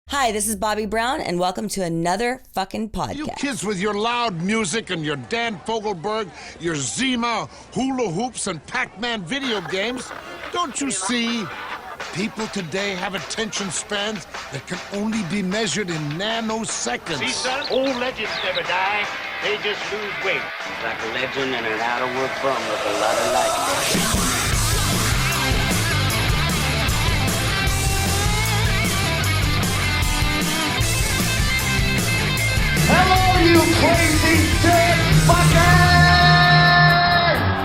Hi, this is Bobby Brown, and welcome to another fucking podcast. You kids with your loud music and your Dan Fogelberg, your Zima, hula hoops, and Pac-Man video games, don't you see? People today have attention spans that can only be measured in nanoseconds. See, son, old legends never die. They just lose weight. It's like a legend and an out-of-work bum with a lot of life. Hello, you crazy dick fucker!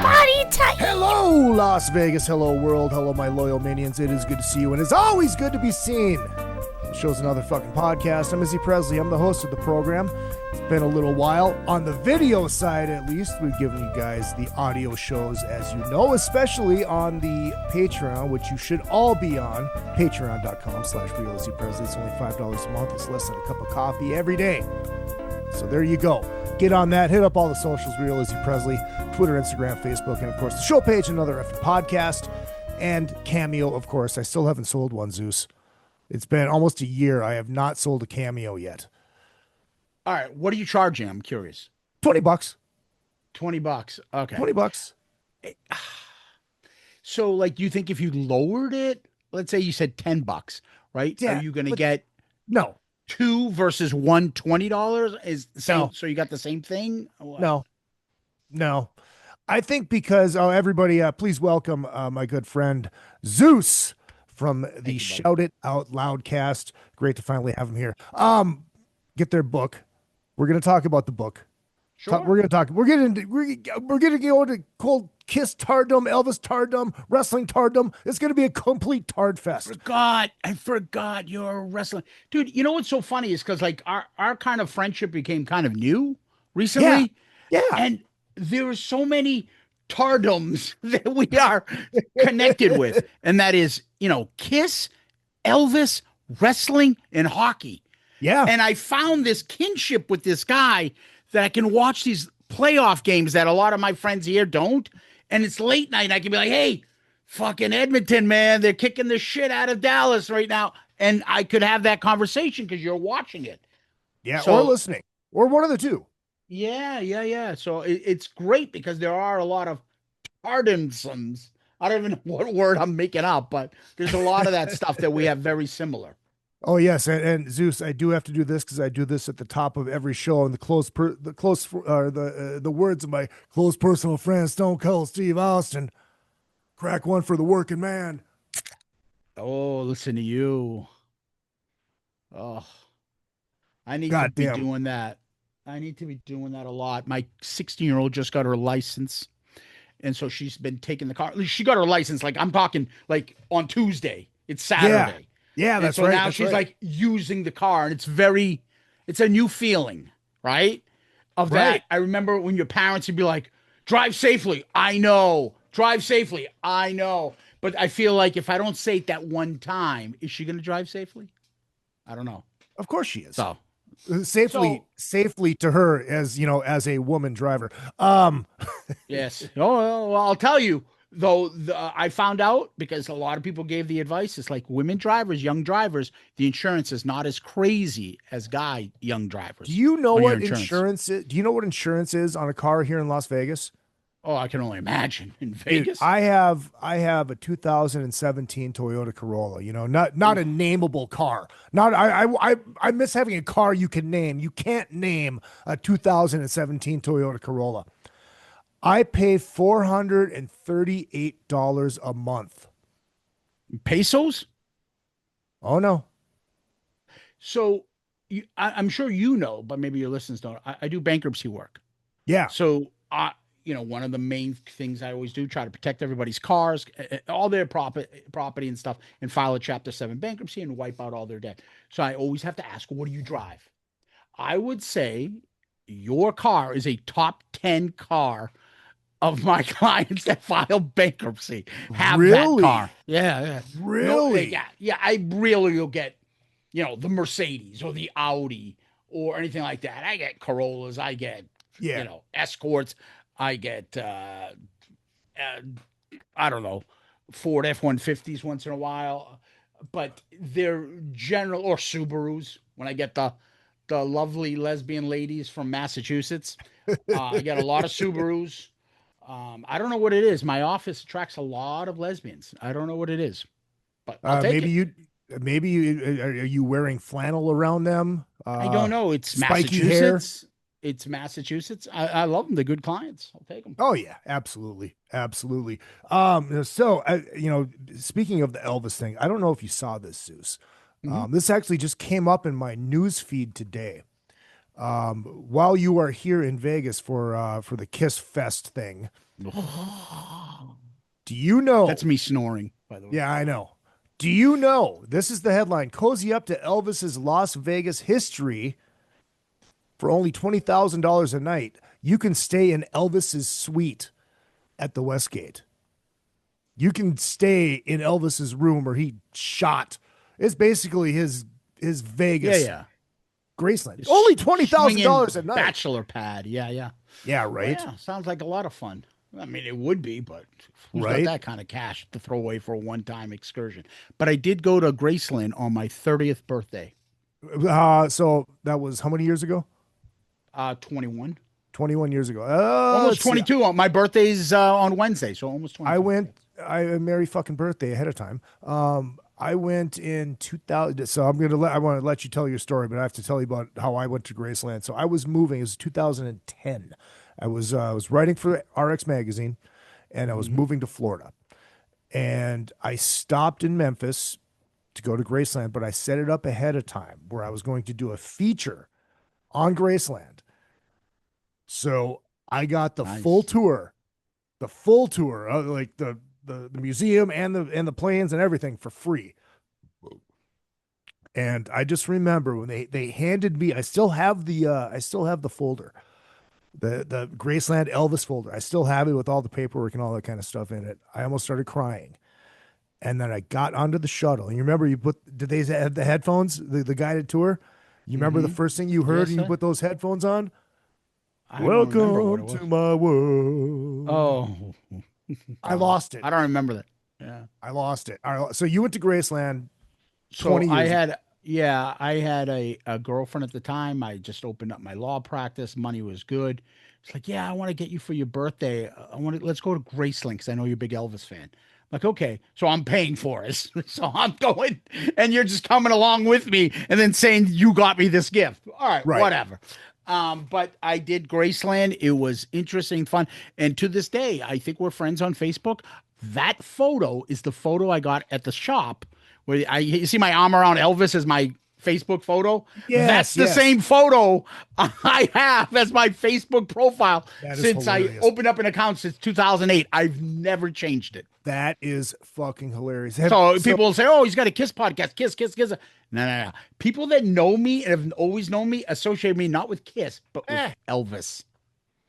Body tight. Hello, Las Vegas. Hello, world. Hello, my loyal minions. It is good to see you, and it's always good to be seen. The show's another fucking podcast. I'm Izzy Presley. I'm the host of the program. It's been a little while. On the video side, at least, we've given you guys the audio shows, as you know, especially on the Patreon, which you should all be on. Patreon.com/RealIzzyPresley. It's only $5 a month. It's less than a cup of coffee every day. So there you go. Get on that. Hit up all the socials, Real Izzy Presley, Twitter, Instagram, Facebook, and of course the show page, another effing podcast, and Cameo, of course. I still haven't sold one, Zeus. It's been almost a year. I have not sold a Cameo yet. All right, what are you charging? I'm curious. $20. $20. Okay. $20. So, like, do you think if you lowered it, let's say you said $10, right? Yeah, are you going to get No. two versus one $20? Is No. so you got the same thing? No. I think because, everybody, please welcome my good friend Zeus from the Shout It Out Loudcast. Great to finally have him here. Get their book. We're going to talk about the book. Sure. We're going to go to cold kiss tardom, Elvis tardom, wrestling tardom. It's going to be a complete tard fest. I forgot you're wrestling. Dude, you know what's so funny is because, like, our kind of friendship became kind of new recently. Yeah. And there are so many tardoms that we are connected with. And that is, Kiss, Elvis, wrestling, and hockey. Yeah. And I found this kinship with this guy that I can watch these playoff games that a lot of my friends here don't. And it's late night. And I can be like, hey, fucking Edmonton, man, they're kicking the shit out of Dallas right now. And I could have that conversation because you're watching it. Yeah. So- or listening. Or one of the two. Yeah. So it's great because there are a lot of tardomsons. I don't even know what word I'm making up, but there's a lot of that stuff that we have very similar. Oh yes, and Zeus, I do have to do this because I do this at the top of every show. And the words of my close personal friend Stone Cold Steve Austin, crack one for the working man. Oh, listen to you. Oh, I need to Goddamn. be doing that. I need to be doing that a lot. My 16-year-old just got her license. And so she's been taking the car. She got her license, like, I'm talking, like, on Tuesday. It's Saturday. Yeah, And that's so right. now that's she's right. like using the car, and it's a new feeling, right? Of Right. that. I remember when your parents would be like, drive safely. I know. Drive safely. I know. But I feel like if I don't say it that one time, is she going to drive safely? I don't know. Of course she is. So Safely to her as as a woman driver. yes. Oh, well, I'll tell you, though, I found out because a lot of people gave the advice. It's like women drivers, young drivers, the insurance is not as crazy as young drivers. Do you know on your what insurance is? Do you know what insurance is on a car here in Las Vegas? Oh, I can only imagine in Vegas. Dude, I have a 2017 Toyota Corolla. Not a nameable car. Not I miss having a car you can name. You can't name a 2017 Toyota Corolla. I pay $438 a month. Pesos? Oh no. So I'm sure you know, but maybe your listeners don't. I do bankruptcy work. Yeah. So one of the main things I always do, try to protect everybody's cars, all their property and stuff, and file a Chapter 7 bankruptcy and wipe out all their debt. So I always have to ask, what do you drive? I would say your car is a top 10 car of my clients that file bankruptcy have Really? that car. Yeah. Really? Yeah. I really will get, the Mercedes or the Audi or anything like that. I get Corollas. I get, Escorts. I get, I don't know, Ford F-150s once in a while. but they're general or Subarus. When I get the lovely lesbian ladies from Massachusetts, I get a lot of Subarus. I don't know what it is. My office attracts a lot of lesbians. I don't know what it is, but I'll take maybe it. are you wearing flannel around them? I don't know. It's spiky Massachusetts. It's Massachusetts. I love them. They're good clients. I'll take them. Oh yeah, absolutely, absolutely. Speaking of the Elvis thing, I don't know if you saw this, Zeus. This actually just came up in my news feed today. While you are here in Vegas for the Kiss Fest thing, do you know? That's me snoring, by the way. Yeah, I know. Do you know? This is the headline: Cozy up to Elvis's Las Vegas history. For only $20,000 a night, you can stay in Elvis's suite at the Westgate. You can stay in Elvis's room where he shot. It's basically his Vegas. Graceland. His Only $20,000 a night. Bachelor pad. Yeah. Yeah, right. Yeah, sounds like a lot of fun. I mean, it would be, but who's Right. got that kind of cash to throw away for a one-time excursion? But I did go to Graceland on my 30th birthday. So that was how many years ago? 21. 21 years ago. Almost 22. My birthday's on Wednesday, so almost 22. I merry fucking birthday ahead of time. I went in 2000. So I want to let you tell your story, but I have to tell you about how I went to Graceland. So I was moving. It was 2010. I was writing for RX Magazine, and I was moving to Florida. And I stopped in Memphis to go to Graceland, but I set it up ahead of time where I was going to do a feature on Graceland. So I got the full tour, like the museum and the planes and everything for free. And I just remember when they handed me, I still have the folder, the Graceland Elvis folder. I still have it with all the paperwork and all that kind of stuff in it. I almost started crying. And then I got onto the shuttle. And you remember did they have the headphones, the guided tour? You remember the first thing you heard when you put those headphones on? Welcome to my world. Oh. I lost it. I don't remember that. Yeah. I lost it. So you went to Graceland 20 years ago. I had a girlfriend at the time. I just opened up my law practice. Money was good. It's like, yeah, I want to get you for your birthday. Let's go to Graceland because I know you're a big Elvis fan. I'm like, okay, so I'm paying for it. So I'm going, and you're just coming along with me and then saying you got me this gift. All right. Whatever. But I did Graceland. It was interesting, fun. And to this day, I think we're friends on Facebook. That photo is the photo I got at the shop where you see my arm around Elvis as my Facebook photo. Yes, that's the same photo I have as my Facebook profile since hilarious. I opened up an account since 2008. I've never changed it. That is fucking hilarious. So people will say, oh, he's got a Kiss podcast. Kiss. No. People that know me and have always known me associate me not with Kiss, but with Elvis.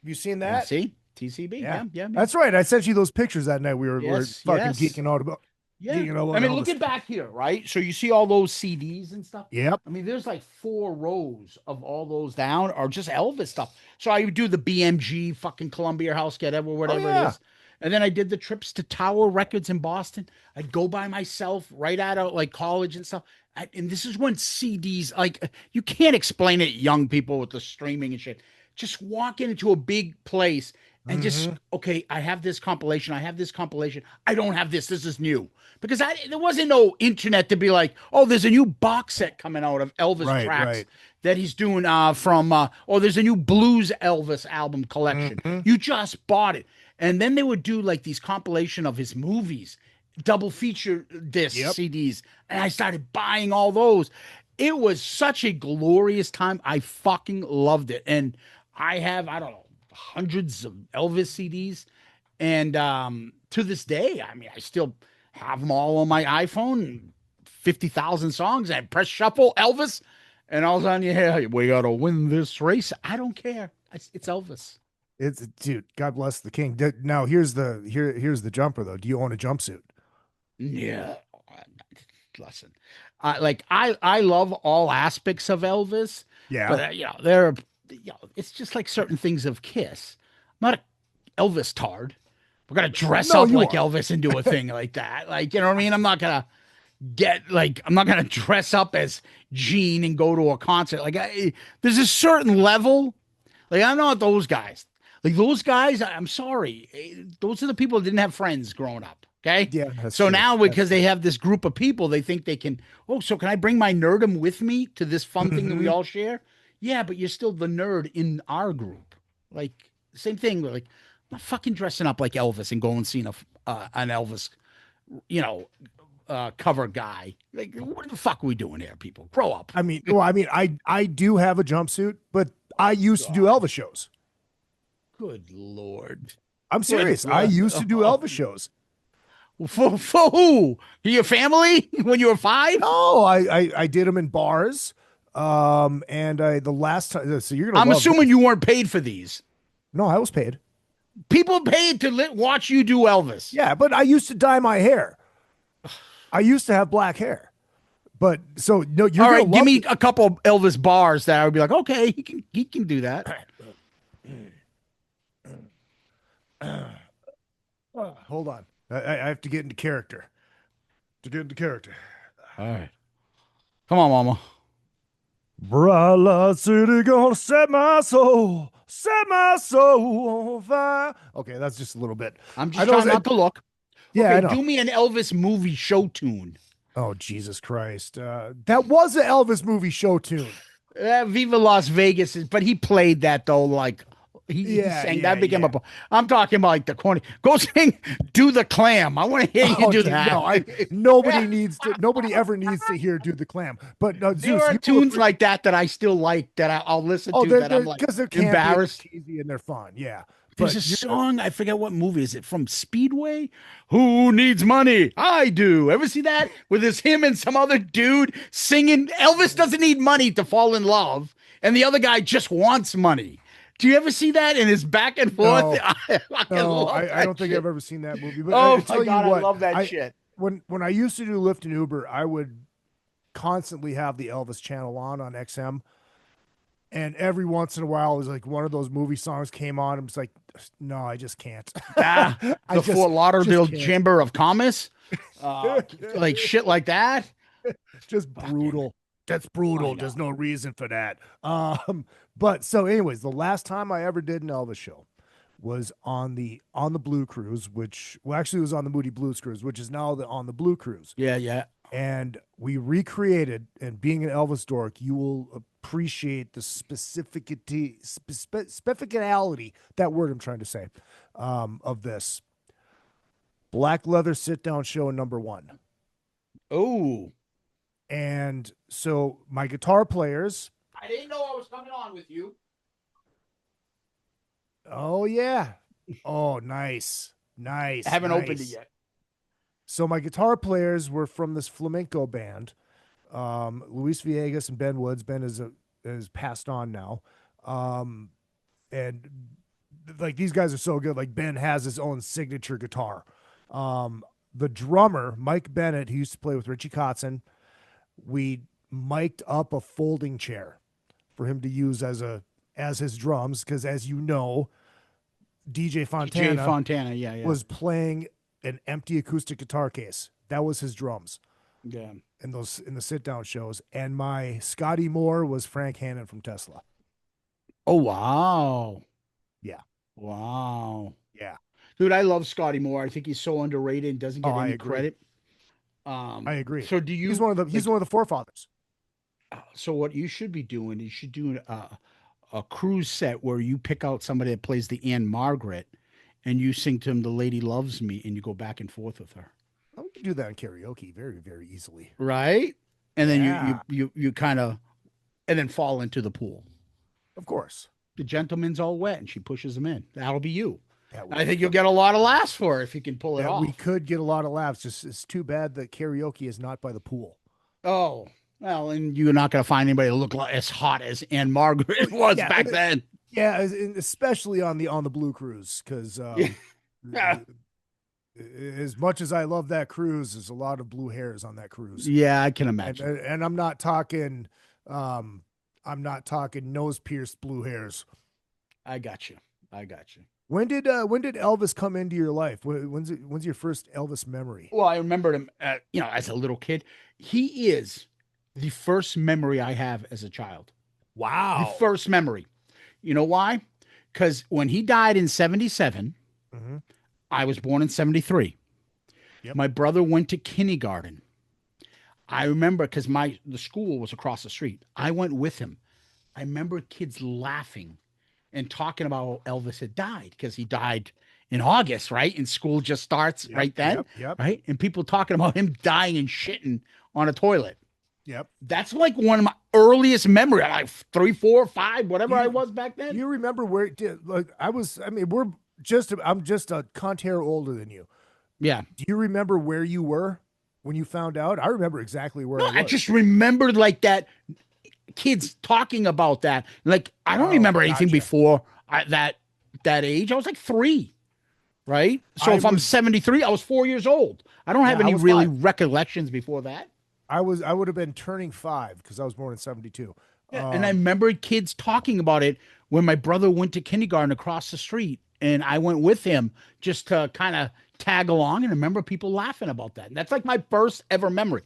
Have you seen that? See? TCB. Yeah. That's right. I sent you those pictures that night. We were fucking geeking out about. Yeah. Geeking out about I mean, Elvis. look at back here, right? So you see all those CDs and stuff? Yep. I mean, there's like 4 rows of all those down are just Elvis stuff. So I would do the BMG, fucking Columbia House, whatever it is. And then I did the trips to Tower Records in Boston. I'd go by myself right out of like college and stuff. And this is when CDs, like, you can't explain it, young people, with the streaming and shit. Just walk into a big place and just, okay, I have this compilation. I don't have this. This is new. Because there wasn't no internet to be like, oh, there's a new box set coming out of Elvis tracks that he's doing there's a new Blues Elvis album collection. You just bought it. And then they would do like these compilation of his movies, double feature disc CDs. And I started buying all those. It was such a glorious time. I fucking loved it. And I have, I don't know, hundreds of Elvis CDs. And to this day, I mean, I still have them all on my iPhone, 50,000 songs. I press shuffle, Elvis. And all of a sudden, yeah, we got to win this race. I don't care. It's Elvis. Dude, God bless the king. Now here's the jumper though. Do you own a jumpsuit? Yeah. Listen, I love all aspects of Elvis. Yeah. But it's just like certain things of Kiss. I'm not a Elvis tard. We're gonna dress up like Elvis and do a thing like that. Like, you know what I mean? I'm not gonna I'm not gonna dress up as Gene and go to a concert. Like there's a certain level. Like I'm not those guys. Like those guys, I'm sorry. Those are the people that didn't have friends growing up. Okay. Yeah, that's So true. now because they have this group of people, they think they can, oh, so can I bring my nerdum with me to this fun thing that we all share? Yeah, but you're still the nerd in our group. Like same thing. Like I'm not fucking dressing up like Elvis and going and seeing an Elvis, cover guy. Like what the fuck are we doing here, people? Grow up. I do have a jumpsuit, but I used to do Elvis shows. Good Lord. I'm serious. I used to do Elvis shows. For who? Your family when you were 5? No, I did them in bars. And the last time, so you're gonna. I'm assuming this. you weren't paid for these. No, I was paid. People paid to watch you do Elvis. Yeah, but I used to dye my hair. I used to have black hair. But so no, you're all right. Give me this. a couple of Elvis bars that I would be like, okay, he can do that. Hold on. I have to get into character. All right. Come on, mama. Bright light city gonna set my soul on fire. Okay, that's just a little bit. I'm just trying not to look. Yeah, okay, do me an Elvis movie show tune. Oh, Jesus Christ. That was an Elvis movie show tune. Viva Las Vegas, but he played that though, like he sang that became a. I'm talking about like the corny. Go sing, do the clam. I want to hear you do that. No, nobody ever needs to hear "Do the Clam." But Zeus, there are tunes like that I still like that I'll listen to. That I'm like because they're embarrassed, cheesy, and they're fun. Yeah. There's a song, I forget what movie is it from Speedway? Who needs money? I do. Ever see that? With him and some other dude singing. Elvis doesn't need money to fall in love, and the other guy just wants money. Do you ever see that? And it's back and forth. No, I don't think I've ever seen that movie. But oh I tell my God, you what, I love that shit. When I used to do Lyft and Uber, I would constantly have the Elvis channel on XM. And every once in a while, it was like one of those movie songs came on. I'm just like, no, I just can't. The Fort Lauderdale Chamber of Commerce, like shit like that. Just brutal. That's brutal. There's no reason for that. But so, anyways, the last time I ever did an Elvis show was on the Blue Cruise, which actually was on the Moody Blues Cruise, which is now on the Blue Cruise. Yeah. And we recreated, and being an Elvis dork, you will appreciate the specificality, that word I'm trying to say, of this. Black leather sit-down show number 1. Oh. And so my guitar players. I didn't know I was coming on with you. Oh, yeah. Oh, nice. I haven't opened it yet. So my guitar players were from this flamenco band, Luis Villegas and Ben Woods. Ben is passed on now, and like these guys are so good. Like Ben has his own signature guitar. The drummer Mike Bennett, he used to play with Richie Kotzen. We mic'd up a folding chair for him to use as his drums because, as you know, DJ Fontana, was playing an empty acoustic guitar case. That was his drums. Yeah. In the sit down shows. And my Scotty Moore was Frank Hannon from Tesla. Oh wow. Yeah. Wow. Yeah. Dude, I love Scotty Moore. I think he's so underrated and doesn't get any credit. I agree. So do you he's one of the forefathers. So what you should be doing is you should do a cruise set where you pick out somebody that plays the Anne Margaret and you sing to him "The Lady Loves Me" and you go back and forth with her. We can do that in karaoke very, very easily. Right? And then you kind of and then fall into the pool. Of course. The gentleman's all wet and she pushes him in. That'll be you. I think you'll get a lot of laughs for it if you can pull it off. We could get a lot of laughs. Just it's too bad that karaoke is not by the pool. Oh, well, and you're not going to find anybody to look like as hot as Anne Margaret was back then. Yeah, especially on the Blue Cruise, because as much as I love that cruise, there's a lot of blue hairs on that cruise. Yeah, I can imagine. And I'm not talking nose pierced blue hairs. I got you. When did Elvis come into your life? When's your first Elvis memory? Well, I remembered him, as a little kid. He is the first memory I have as a child. The Wow. first memory. You know why? Because when he died in 77, Mhm. I was born in 73. Yep. My brother went to kindergarten. I remember because the school was across the street. I went with him. I remember kids laughing and talking about how Elvis had died because he died in August, right? And school just starts right then, Yep. right? And people talking about him dying and shitting on a toilet. Yep. That's like one of my earliest memories. Like 3, 4, 5, whatever I was back then. You remember where it did? Like I mean, I'm just a cunt hair older than you. Yeah. Do you remember where you were when you found out? I remember exactly where No, I was. I just remembered like that kids talking about that. Like I don't remember anything gotcha. before that age. I was like 3, right? So if I'm 73, I was 4 years old. I don't have Yeah, I any was really 5. recollections before that. I would have been turning 5 because I was born in 72. Yeah, and I remember kids talking about it when my brother went to kindergarten across the street, and I went with him just to kind of tag along. And I remember people laughing about that. And that's like my first ever memory.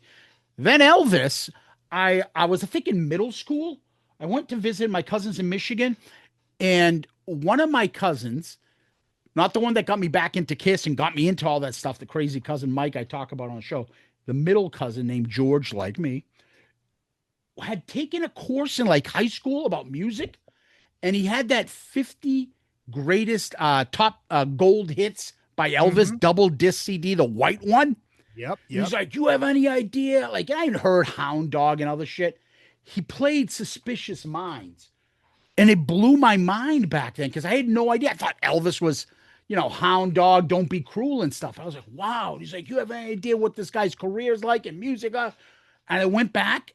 Then Elvis, I was I think in middle school. I went to visit my cousins in Michigan, and one of my cousins, not the one that got me back into Kiss and got me into all that stuff, the crazy cousin Mike I talk about on the show, the middle cousin named George, like me, had taken a course in like high school about music, and he had that 50 greatest top gold hits by Elvis double disc CD, the white one. Yep. He's like, "You have any idea?" Like, I had heard Hound Dog and other shit. He played Suspicious Minds, and it blew my mind back then because I had no idea. I thought Elvis was, Hound Dog, Don't Be Cruel and stuff. I was like, wow. And he's like, "You have any idea what this guy's career is like in music?" And I went back,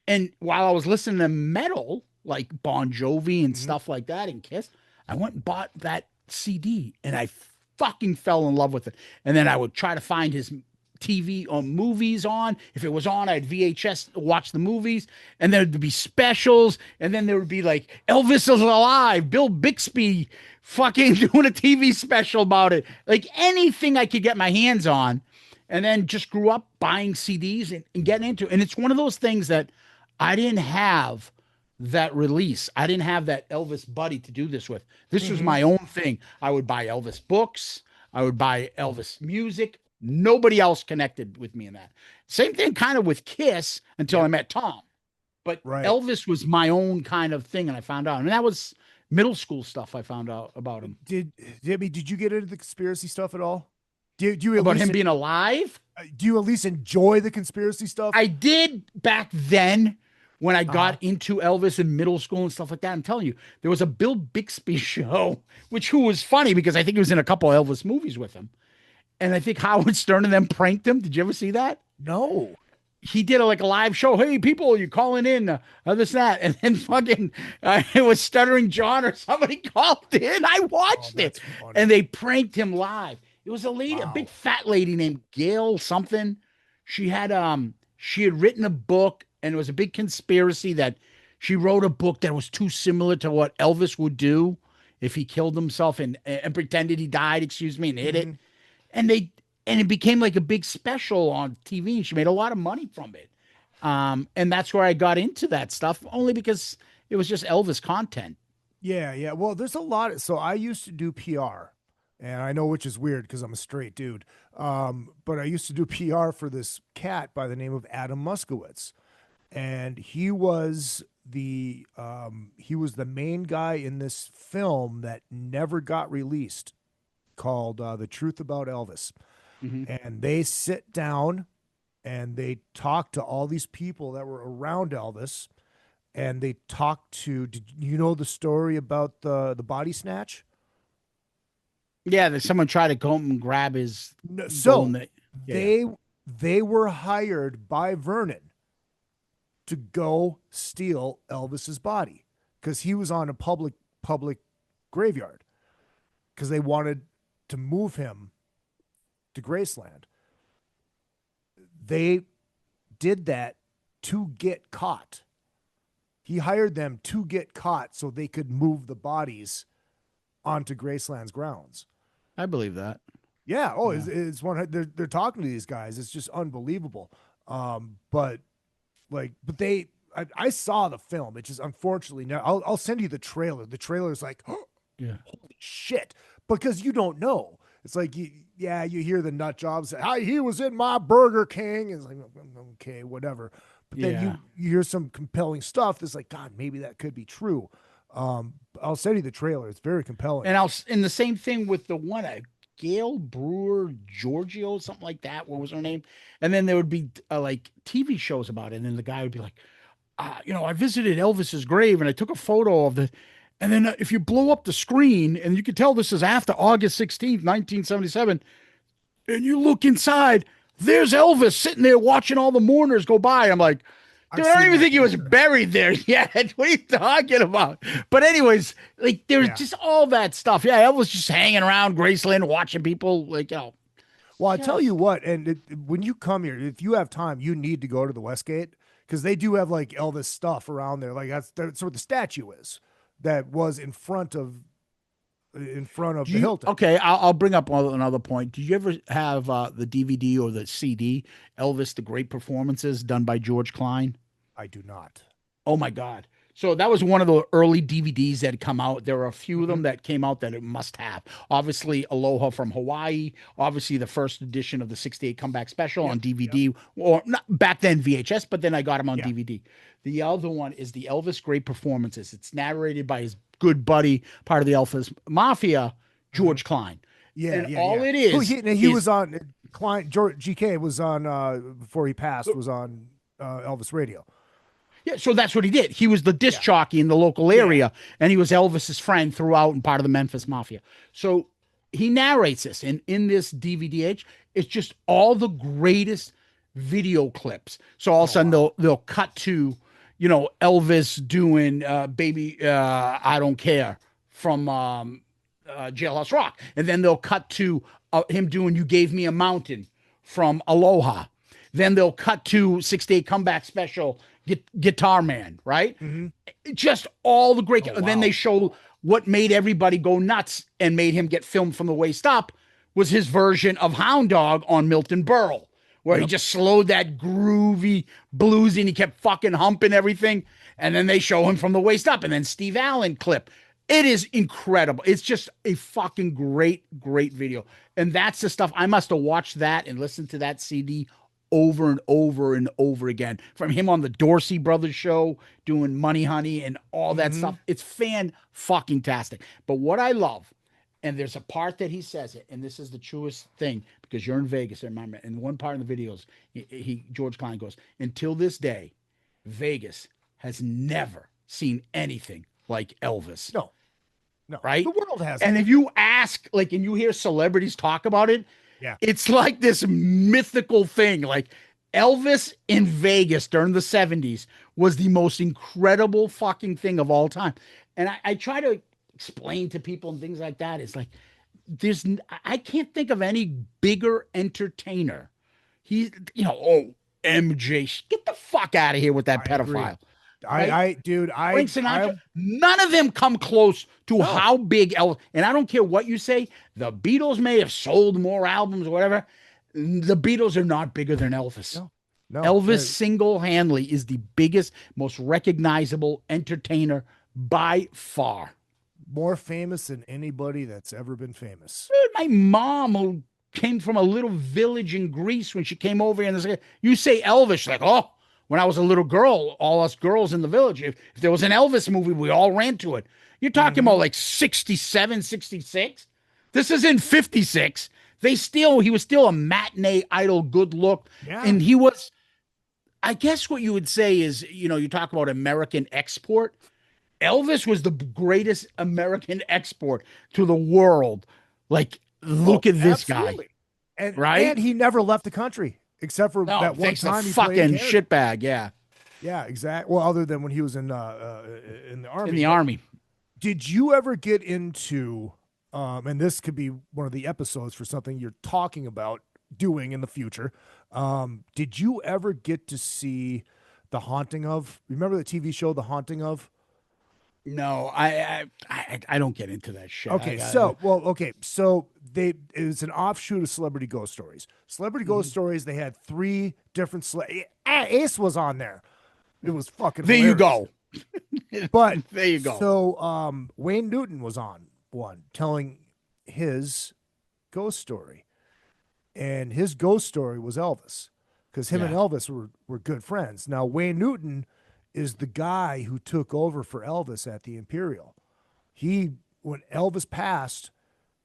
and while I was listening to metal, like Bon Jovi and stuff like that and Kiss, I went and bought that CD, and I fucking fell in love with it. And then I would try to find his TV or movies on. If it was on, I'd VHS watch the movies, and there'd be specials, and then there would be like Elvis is alive, Bill Bixby fucking doing a TV special about it, like anything I could get my hands on. And then just grew up buying CDs and getting into it. And it's one of those things that I didn't have that release. I didn't have that Elvis buddy to do this with. This was my own thing. I would buy Elvis books. I would buy Elvis music. Nobody else connected with me in that. Same thing kind of with Kiss until I met Tom. But Right. Elvis was my own kind of thing, and I found out. And that was middle school stuff I found out about him. Did you get into the conspiracy stuff at all? Do you at About least him being alive? do you at least enjoy the conspiracy stuff? I did back then when I got into Elvis in middle school and stuff like that. I'm telling you, there was a Bill Bixby show, who was funny because I think he was in a couple of Elvis movies with him. And I think Howard Stern and them pranked him. Did you ever see that? No. He did a live show. "Hey, people, you calling in, this, that." And then fucking, it was Stuttering John or somebody called in. I watched it. funny. And they pranked him live. It was a lady, a big fat lady named Gail something. She had written a book, and it was a big conspiracy that she wrote a book that was too similar to what Elvis would do if he killed himself and pretended he died, and hid it. And it became like a big special on TV, and she made a lot of money from it. And that's where I got into that stuff, only because it was just Elvis content. Yeah. Well, there's a lot. So I used to do PR, and I know which is weird because I'm a straight dude. But I used to do PR for this cat by the name of Adam Muskowitz, and he was the main guy in this film that never got released, called The Truth About Elvis. And they sit down and they talk to all these people that were around Elvis, and they talk to, did you know the story about the body snatch? Yeah, that someone tried to go and grab his. No, so golden- they were hired by Vernon to go steal Elvis's body because he was on a public graveyard, because they wanted to move him to Graceland. They did that to get caught. He hired them to get caught so they could move the bodies onto Graceland's grounds. I believe that. Yeah. Oh, it's one. They're talking to these guys. It's just unbelievable. But I saw the film. It just unfortunately no. I'll send you the trailer. The trailer is like, Yeah. holy shit, because you don't know. It's like you hear the nut jobs say, he was in my Burger King. It's like, okay, whatever. But then you hear some compelling stuff that's like, God, maybe that could be true. I'll send you the trailer. It's very compelling. And the same thing with the one, Gail Brewer Giorgio, something like that. What was her name? And then there would be like TV shows about it. And then the guy would be like, I visited Elvis's grave and I took a photo of the. And then if you blow up the screen, and you can tell this is after August 16th, 1977, and you look inside, there's Elvis sitting there watching all the mourners go by. I'm like, dude, I don't even think he was buried there yet. What are you talking about? But anyways, like there's just all that stuff. Yeah, Elvis just hanging around Graceland, watching people, like, Well, I tell you what, and when you come here, if you have time, you need to go to the Westgate, because they do have like Elvis stuff around there. Like that's where the statue is. That was in front of the Hilton. Okay, I'll bring up another point. Did you ever have the DVD or the CD, Elvis: The Great Performances, done by George Klein? I do not. Oh my God! So that was one of the early DVDs that had come out. There were a few of them that came out that it must have. Obviously, Aloha from Hawaii. Obviously, the first edition of the '68 Comeback Special on DVD, or not back then VHS, but then I got them on DVD. The other one is the Elvis Great Performances. It's narrated by his good buddy, part of the Elvis Mafia, George Klein. It is. He was on Klein. GK was on before he passed. Was on Elvis Radio. Yeah, so that's what he did. He was the disc jockey in the local area, and he was Elvis's friend throughout and part of the Memphis Mafia. So he narrates this, and in this DVD, it's just all the greatest video clips. So all of a sudden they'll cut to, Elvis doing "Baby, I Don't Care" from Jailhouse Rock, and then they'll cut to him doing "You Gave Me a Mountain" from Aloha. Then they'll cut to '68 Comeback Special, Guitar Man, right? Mm-hmm. Just all the great. And then they show what made everybody go nuts and made him get filmed from the waist up was his version of Hound Dog on Milton Berle, where he just slowed that groovy bluesy and he kept fucking humping everything. And then they show him from the waist up, and then Steve Allen clip. It is incredible. It's just a fucking great, great video. And that's the stuff. I must have watched that and listened to that CD over and over and over again, from him on the Dorsey Brothers show doing Money Honey and all that stuff. It's fan-fucking-tastic. But what I love, and there's a part that he says it, and this is the truest thing, because you're in Vegas, remember, and one part in the videos, George Klein goes, until this day, Vegas has never seen anything like Elvis. No. Right? The world has. And if you ask, like, and you hear celebrities talk about it, it's like this mythical thing. Like Elvis in Vegas during the 70s was the most incredible fucking thing of all time. And I try to explain to people and things like that. It's like, I can't think of any bigger entertainer. MJ, get the fuck out of here with that pedophile. Frank Sinatra, none of them come close to how big Elvis. And I don't care what you say. The Beatles may have sold more albums or whatever. The Beatles are not bigger than Elvis. No, Elvis single-handedly is the biggest, most recognizable entertainer by far. More famous than anybody that's ever been famous. Dude, my mom, who came from a little village in Greece, when she came over here, and you say Elvis, she's like, oh. When I was a little girl, all us girls in the village, if there was an Elvis movie, we all ran to it. You're talking about like 67, 66. This is in 56. He was still a matinee idol, good look. Yeah. And he was, I guess what you would say is, you talk about American export. Elvis was the greatest American export to the world. Like, look at this guy. And he never left the country. Except for that one time he fucking shitbag, yeah, exactly. Well, other than when he was in the army. In the army. Did you ever get into? And this could be one of the episodes for something you're talking about doing in the future. Did you ever get to see The Haunting of? Remember the TV show The Haunting of? No, I don't get into that shit. Okay, so it was an offshoot of Celebrity Ghost Stories. Celebrity Ghost Stories, they had three different Ace was on there. It was fucking there you hilarious. go. But there you go. So Wayne Newton was on one telling his ghost story. And his ghost story was Elvis. Because him and Yeah. Elvis were good friends. Now Wayne Newton is the guy who took over for Elvis at the Imperial. When Elvis passed,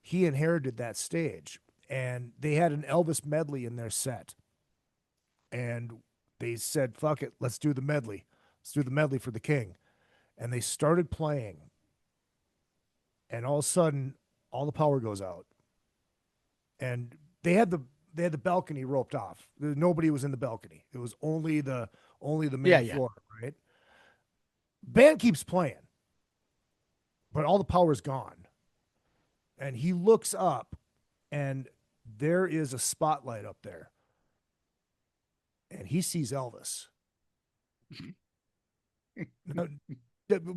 he inherited that stage. And they had an Elvis medley in their set. And they said, fuck it, let's do the medley. Let's do the medley for the king. And they started playing. And all of a sudden, all the power goes out. And they had the balcony roped off. Nobody was in the balcony. It was only the main floor, right? Band keeps playing. But all the power's gone. And he looks up and there is a spotlight up there. And he sees Elvis. Now,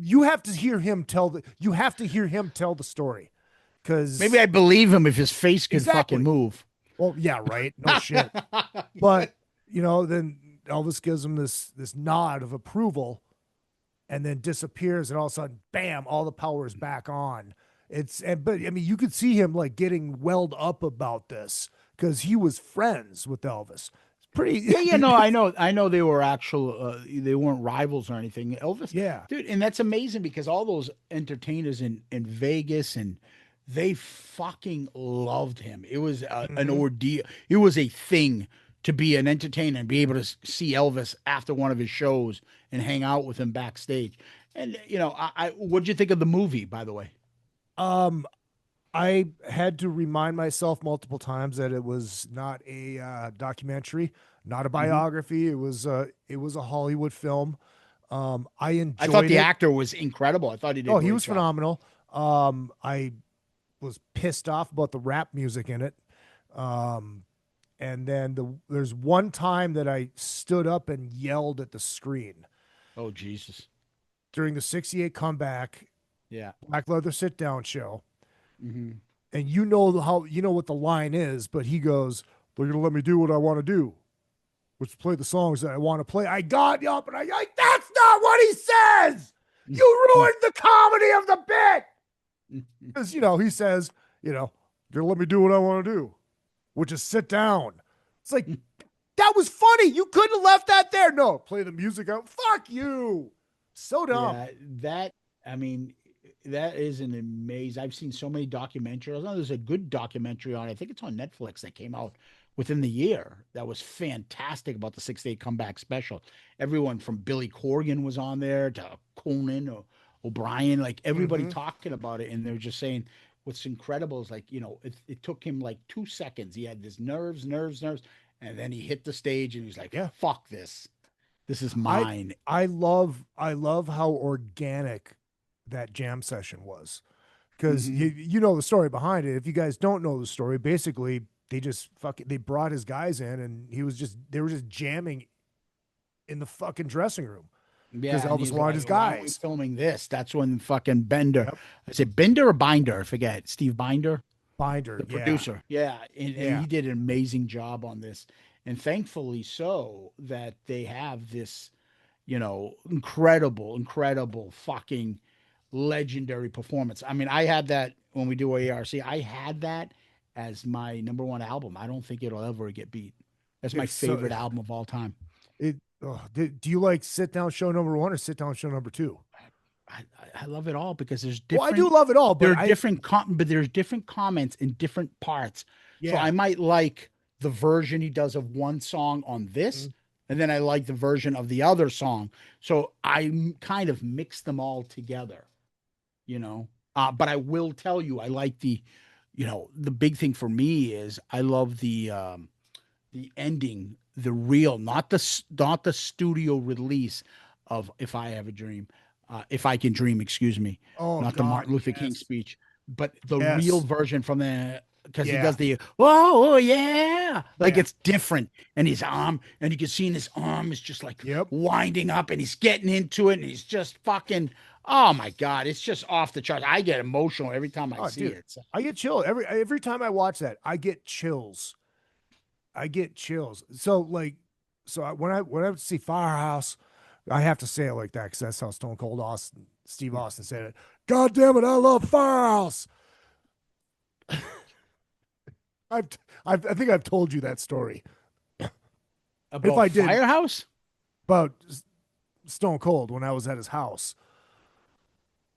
you have to hear him tell the story. Because maybe I believe him if his face can Exactly. fucking move. Well, yeah, right. No shit. But then Elvis gives him this nod of approval and then disappears, and all of a sudden, bam, all the power is back on. But I mean, you could see him like getting welled up about this because he was friends with Elvis. It's pretty. Yeah, no, I know they were they weren't rivals or anything. Elvis, Yeah. dude, and that's amazing because all those entertainers in Vegas and they fucking loved him. It was an ordeal. It was a thing to be an entertainer and be able to see Elvis after one of his shows and hang out with him backstage. And what'd you think of the movie, by the way? I had to remind myself multiple times that it was not a documentary, not a biography. It was a Hollywood film. I enjoyed. I thought the actor was incredible. I thought he did. Oh, he was phenomenal. I was pissed off about the rap music in it. And then there's one time that I stood up and yelled at the screen Oh, Jesus. during the 68 comeback Yeah. Black Leather sit down show. Mm-hmm. And you know what the line is, but he goes, "They're gonna let me do what I want to do, which is play the songs that I want to play." I got up and that's not what he says. You ruined the comedy of the bit. Because he says, "You're gonna let me do what I want to do, which is sit down." It's like that was funny. You couldn't have left that there. No, play the music out. Fuck you. So dumb. Yeah, that is an amazing. I've seen so many documentaries. I know there's a good documentary on. I think it's on Netflix that came out within the year. That was fantastic about the 6 Day Comeback Special. Everyone from Billy Corgan was on there to Conan or O'Brien, like everybody talking about it, and they're just saying what's incredible is like it took him like 2 seconds. He had this nerves, and then he hit the stage and he's like, Yeah. fuck this. This is mine. I love how organic that jam session was, because you know the story behind it. If you guys don't know the story, basically they brought his guys in and they were just jamming in the fucking dressing room because and Elvis he's wanted his "Why aren't we guys. filming this." That's when fucking Bender, I say Bender or Binder, I forget. Steve Binder, Binder, the yeah. producer. Yeah. And Yeah. he did an amazing job on this. And thankfully so that they have this, incredible fucking legendary performance. I mean, I had that when we do ARC. I had that as my number one album. I don't think it'll ever get beat. That's my It's so- favorite album of all time. Do you like sit down show number 1 or sit down show number 2? I love it all because there's Well, different. I do love it all, There but are but there's different comments in different parts. So Yeah. I might like the version he does of one song on this, and then I like the version of the other song. So I kind of mix them all together, But I will tell you, I like the big thing for me is I love the ending, the real, not the studio release of "If I Have a Dream," "If I Can Dream," excuse me, Oh, not the God, Martin Luther King yes. speech, but the Yes. real version from the because he Yeah. does the oh yeah, like Yeah. it's different. And his arm, and you can see in his arm is just like Yep. winding up, and he's getting into it, and he's just fucking. Oh my god, it's just off the charts. I get emotional every time I Oh, see dude, it. So- I get chills every time I watch that. I get chills. I get chills. So like, when I see Firehouse, I have to say it like that because that's how Stone Cold Steve Austin said it. God damn it, I love Firehouse. I think I've told you that story About I did- Firehouse. about Stone Cold when I was at his house.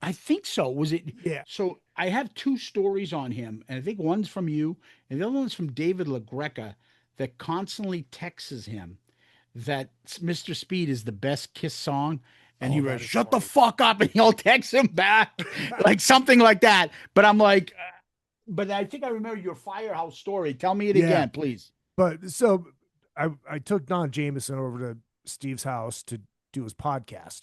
I think so. Was it? Yeah. So I have two stories on him, and I think one's from you, and the other one's from David LaGreca, that constantly texts him that Mr. Speed is the best Kiss song, and he Oh, that goes, is "Shut the funny. fuck up," and he'll text him back, like something like that. But I'm like, but I think I remember your Firehouse story. Tell me it Yeah. again, please. But so I took Don Jameson over to Steve's house to do his podcast,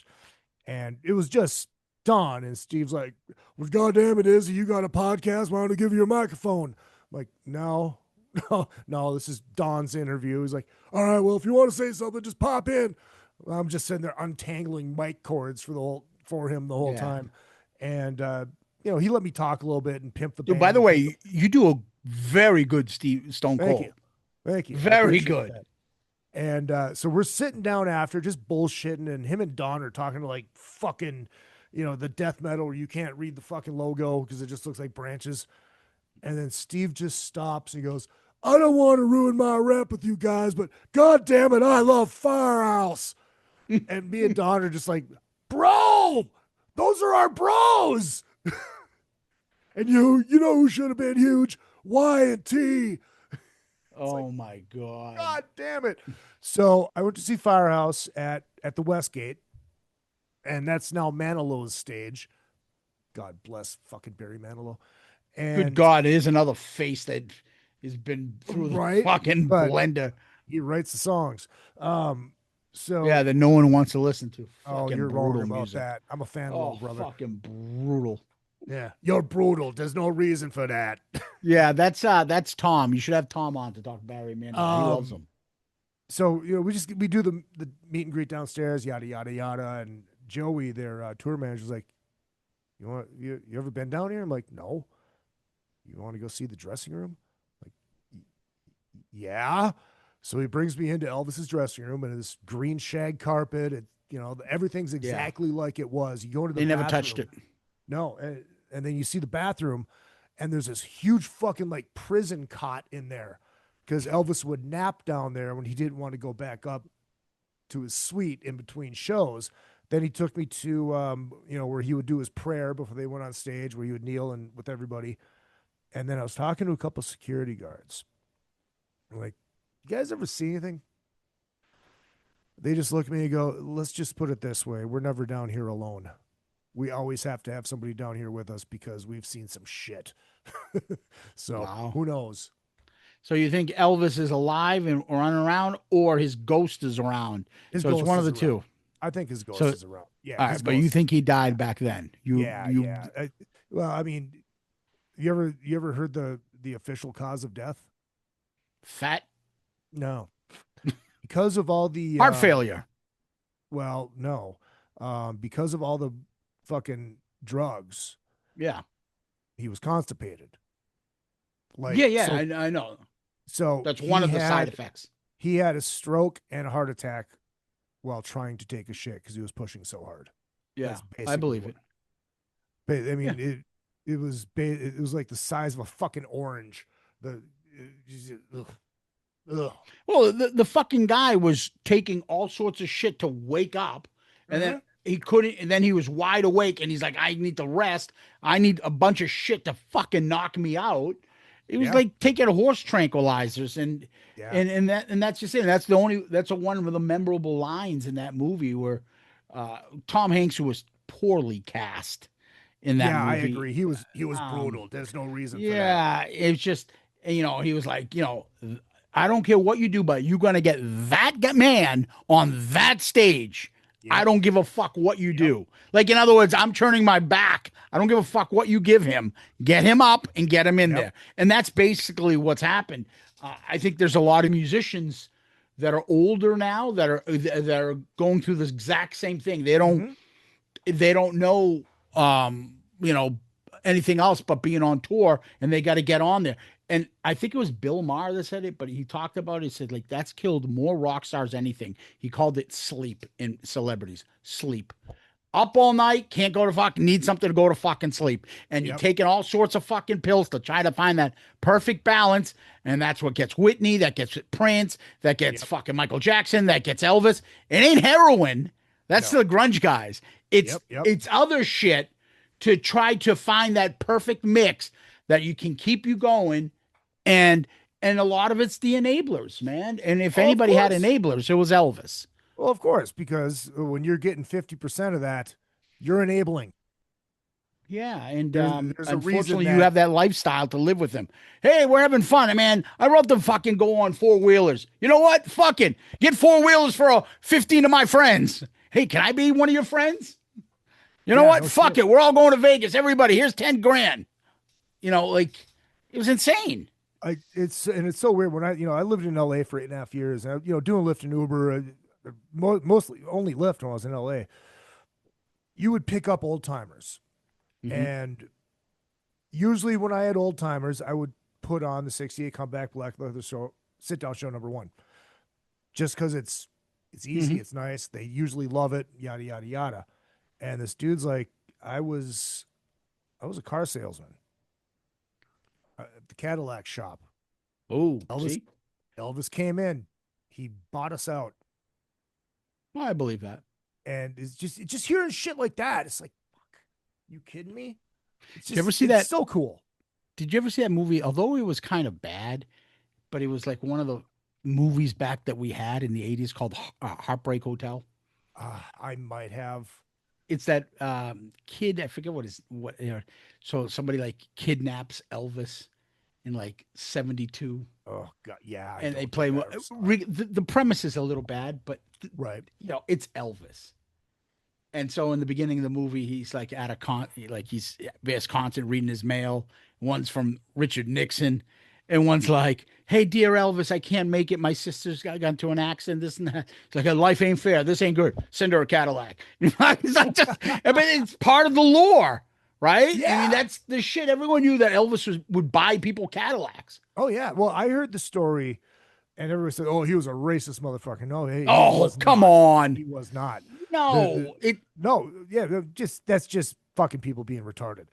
and it was just Don, and Steve's like, "Well, goddamn it is, you got a podcast? Why don't I give you a microphone?" I'm like, no, no, this is Don's interview. He's like, "All right, well, if you want to say something, just pop in." I'm just sitting there untangling mic cords for him the whole Yeah. time, and he let me talk a little bit and pimp the Dude, band. by the way, you do a very good Stone Thank Cold. you. Thank you. I Very appreciate good. that. And so we're sitting down after just bullshitting, and him and Don are talking to like fucking, the death metal where you can't read the fucking logo because it just looks like branches. And then Steve just stops and he goes, "I don't want to ruin my rep with you guys, but god damn it, I love Firehouse." And me and Don are just like, "Bro, those are our bros." And you know who should have been huge? Y&T. Oh my god. God damn it. So I went to see Firehouse at the Westgate, and that's now Manilow's stage. God bless fucking Barry Manilow. And Good God, it is another face that has been through the Right, fucking but- blender. he writes the songs. So Yeah, that no one wants to listen to. oh, Fucking you're wrong brutal about music. that. I'm a fan of Oh, Low, brother. fucking brutal. Yeah, you're brutal. There's no reason for that. Yeah, that's Tom. You should have Tom on to talk Barry Manilow. He loves him. So we do the meet and greet downstairs, yada yada yada. And Joey, their tour manager, was like, you ever been down here?" I'm like, "No." "You want to go see the dressing room?" Like, yeah. So he brings me into Elvis's dressing room, and this green shag carpet. Everything's exactly like it was. You go into the They never bathroom. touched it. No, and then you see the bathroom, and there's this huge fucking like prison cot in there, because Elvis would nap down there when he didn't want to go back up to his suite in between shows. Then he took me to where he would do his prayer before they went on stage, where he would kneel and with everybody. And then I was talking to a couple security guards. I'm like, "You guys ever see anything?" They just look at me and go, "Let's just put it this way. We're never down here alone. We always have to have somebody down here with us because we've seen some shit." So Wow. who knows? So you think Elvis is alive and running around, or his ghost is around? His So it's ghost one of is the around. two. I think his ghost So- is around. Yeah. All his right, but you ghost- think he died back then? yeah. Well, I mean, you ever heard the official cause of death? Fat No. Because of all the heart failure. Well, no. Because of all the fucking drugs, Yeah. he was constipated. Like Yeah. so, I know. so That's one he of the side had- effects. He had a stroke and a heart attack while trying to take a shit because he was pushing so hard. Yeah, That's I basically believe what- it. But I mean, it was like the size of a fucking orange. Ugh. Well, the fucking guy was taking all sorts of shit to wake up, and then he couldn't, and then he was wide awake, and he's like, "I need to rest. I need a bunch of shit to fucking knock me out." It was Yeah. like taking horse tranquilizers, and Yeah. and that's just it. That's one of the memorable lines in that movie where Tom Hanks, who was poorly cast in that Yeah, I movie. agree. He was brutal. There's no reason for that. Yeah, it's just, he was like, I don't care what you do, but you're gonna get that man on that stage. I don't give a fuck what you do. Like, in other words, I'm turning my back. I don't give a fuck what you give him. Get him up and get him in there. And that's basically what's happened. I think there's a lot of musicians that are older now that are going through the exact same thing. They don't know, anything else but being on tour, and they got to get on there. And I think it was Bill Maher that said it, but he talked about it. He said, like, that's killed more rock stars than anything. He called it sleep in celebrities. Sleep. Up all night, can't go to fucking, need something to go to fucking sleep. And you're taking all sorts of fucking pills to try to find that perfect balance. And that's what gets Whitney, that gets Prince, that gets fucking Michael Jackson, that gets Elvis. It ain't heroin. That's the grunge guys. It's other shit to try to find that perfect mix that you can keep you going. And a lot of it's the enablers, man. And if anybody had enablers, it was Elvis. Well, of course, because when you're getting 50% of that, you're enabling. Yeah, and there's unfortunately, you have that lifestyle to live with them. Hey, we're having fun, man. I love to fucking go on four-wheelers. You know what? Fucking get four-wheelers for 15 of my friends. Hey, can I be one of your friends? You know what? Fuck it. We're all going to Vegas. Everybody, here's 10 grand. Like, it was insane. It's so weird when I lived in LA for 8.5 years, and doing Lyft and Uber, mostly only Lyft when I was in LA. You would pick up old timers, and usually when I had old timers, I would put on the '68 Comeback Black Leather Show, sit down show #1, just because it's easy, it's nice. They usually love it, yada yada yada. And this dude's like, I was a car salesman at the Cadillac shop. Oh, Elvis came in. He bought us out. I believe that. And it's just hearing shit like that. It's like, fuck, you kidding me? Did you ever see that? It's so cool. Did you ever see that movie? Although it was kind of bad, but it was like one of the movies back that we had in the 80s called Heartbreak Hotel. I might have. It's that kid. I forget what. So somebody like kidnaps Elvis in like 72. Oh God, yeah. And they play. The premise is a little bad, but right. It's Elvis. And so in the beginning of the movie, he's like at he's at various concert reading his mail. One's from Richard Nixon, and one's like, "Hey, dear Elvis, I can't make it. My sister's got into an accident. This and that. It's like, life ain't fair. This ain't good. Send her a Cadillac." It's like it's part of the lore, right? Yeah. I mean, that's the shit. Everyone knew that Elvis would buy people Cadillacs. Oh yeah. Well, I heard the story, and everyone said, "Oh, he was a racist motherfucker." No, he come on. He was not. No, that's just fucking people being retarded.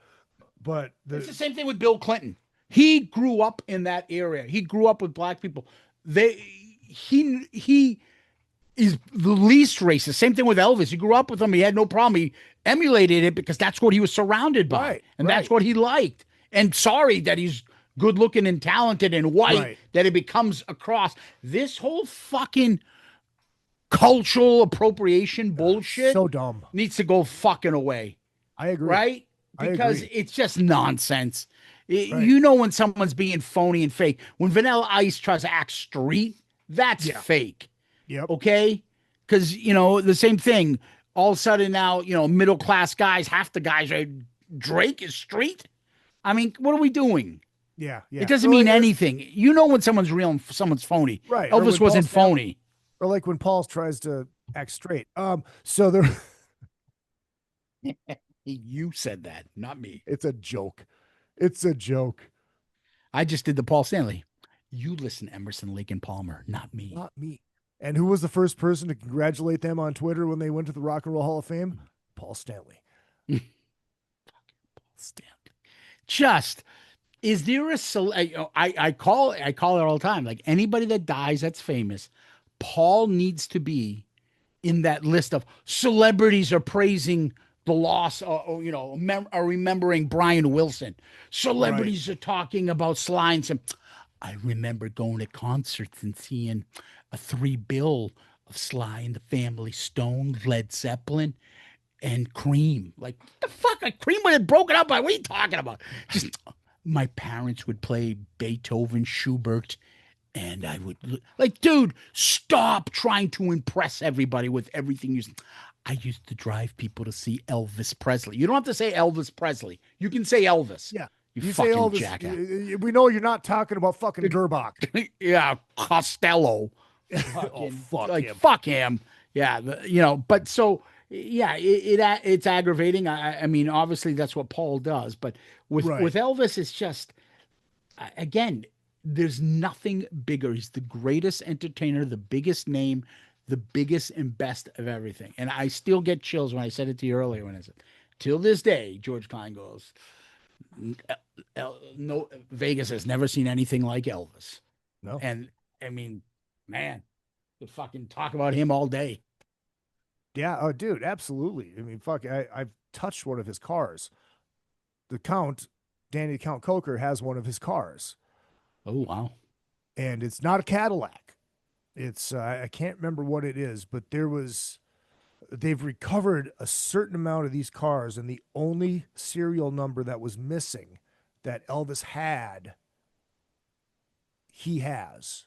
But it's the same thing with Bill Clinton. He grew up in that area. He grew up with black people. He is the least racist. Same thing with Elvis. He grew up with them. He had no problem. He emulated it because that's what he was surrounded by. That's what he liked. And sorry that he's good looking and talented and white, that it becomes across. This whole fucking cultural appropriation bullshit so dumb needs to go fucking away. I agree. Right? Because it's just nonsense. When someone's being phony and fake. When Vanilla Ice tries to act street, that's fake. Yep. Okay? Because, the same thing. All of a sudden now, middle-class guys, half the guys are, Drake is street? I mean, what are we doing? Yeah. It doesn't mean anything. When someone's real and some's phony. Right. Elvis wasn't phony. Or like when Paul tries to act straight. So there... You said that, not me. It's a joke. It's a joke. I just did the Paul Stanley. You listen, Emerson, Lake, and Palmer, not me. Not me. And who was the first person to congratulate them on Twitter when they went to the Rock and Roll Hall of Fame? Paul Stanley. Fucking Paul Stanley. Is there I call it all the time. Like anybody that dies that's famous, Paul needs to be in that list of celebrities are praising the loss, are remembering Brian Wilson. Celebrities are talking about Sly and some. I remember going to concerts and seeing a 3 bill of Sly and the Family Stone, Led Zeppelin, and Cream. Like, what the fuck? Cream would have broken up. What are you talking about? Just my parents would play Beethoven, Schubert, And I would like, dude, stop trying to impress everybody with everything you. I used to drive people to see Elvis Presley. You don't have to say Elvis Presley. You can say Elvis. Yeah. You say fucking Elvis. jackass. We know you're not talking about fucking Gerbach. Yeah, Costello. Oh, fuck like him. fuck him. Yeah, but so yeah, it's aggravating. I mean, obviously that's what Paul does, but with Elvis, it's just again, there's nothing bigger. He's the greatest entertainer, the biggest name, the biggest and best of everything. And I still get chills when I said it to you earlier when I said, till this day, George Klein goes, no, Vegas has never seen anything like Elvis. No. And I mean, man, we fucking talk about him all day. Yeah. Oh, dude, absolutely. I mean, fuck, I've touched one of his cars. Danny the Count Coker has one of his cars. Oh, wow. And it's not a Cadillac. It's, I can't remember what it is, but they've recovered a certain amount of these cars, and the only serial number that was missing that Elvis had, he has.